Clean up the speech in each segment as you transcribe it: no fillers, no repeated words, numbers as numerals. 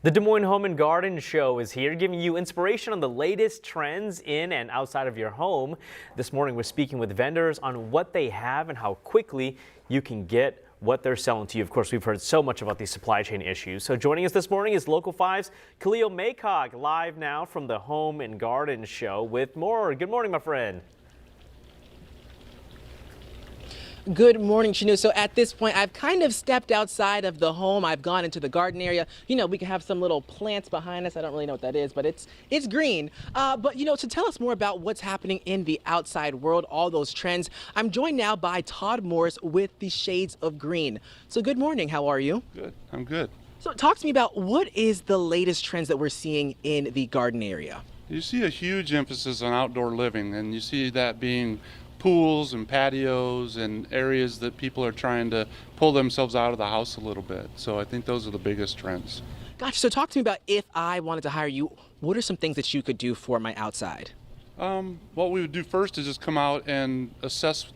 The Des Moines Home and Garden Show is here, giving you inspiration on the latest trends in and outside of your home. This morning, we're speaking with vendors on what they have and how quickly you can get what they're selling to you. Of course, we've heard so much about these supply chain issues. So joining us this morning is Local 5's Khalil Maycock, live now from the Home and Garden Show with more. Good morning, my friend. Good morning, Chanu. So at this point, I've kind of stepped outside of the home. I've gone into the garden area. You know, we can have some little plants behind us. I don't really know what that is, but it's green. But, you know, to tell us more about what's happening in the outside world, all those trends, I'm joined now by Todd Morris with the Shades of Green. So good morning. How are you? Good. I'm good. So talk to me about what is the latest trends that we're seeing in the garden area? You see a huge emphasis on outdoor living, and you see that being pools and patios and areas that people are trying to pull themselves out of the house a little bit. So I think those are the biggest trends. Gotcha. So talk to me about, if I wanted to hire you, what are some things that you could do for my outside? What we would do first is just come out and assess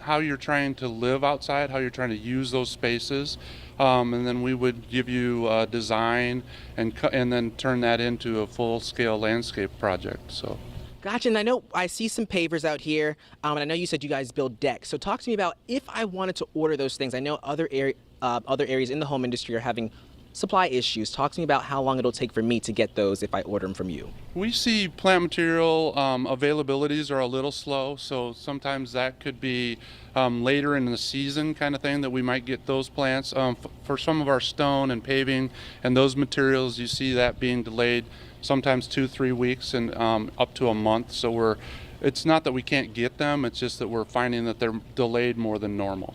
how you're trying to live outside, how you're trying to use those spaces, and then we would give you a design and then turn that into a full-scale landscape project. So. Gotcha. And I know I see some pavers out here, and I know you said you guys build decks. So talk to me about, if I wanted to order those things. I know other areas in the home industry are having supply issues. Talk to me about how long it'll take for me to get those if I order them from you. We see plant material availabilities are a little slow, so sometimes that could be later in the season kind of thing that we might get those plants. For some of our stone and paving and those materials, you see that being delayed sometimes 2-3 weeks and up to a month. So it's not that we can't get them, it's just that we're finding that they're delayed more than normal.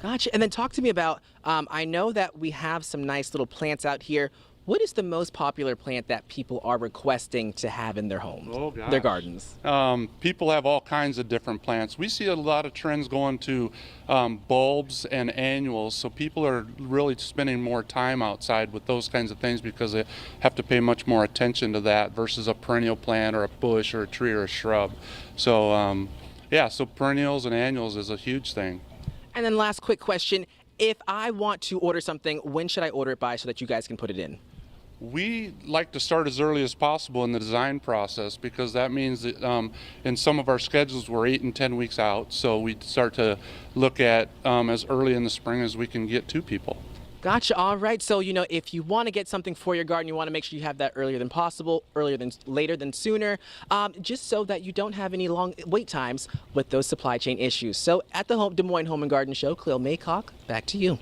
Gotcha. And then talk to me about, I know that we have some nice little plants out here. What is the most popular plant that people are requesting to have in their homes, their gardens? People have all kinds of different plants. We see a lot of trends going to bulbs and annuals, so people are really spending more time outside with those kinds of things because they have to pay much more attention to that versus a perennial plant or a bush or a tree or a shrub. So yeah, so perennials and annuals is a huge thing. And then last quick question, if I want to order something, when should I order it by so that you guys can put it in? We like to start as early as possible in the design process because that means that in some of our schedules we're 8 and 10 weeks out, so we start to look at as early in the spring as we can get to people. Gotcha. All right. So, you know, if you want to get something for your garden, you want to make sure you have that earlier than possible, later than sooner, just so that you don't have any long wait times with those supply chain issues. So at the Des Moines Home and Garden Show, Khalil Maycock, back to you.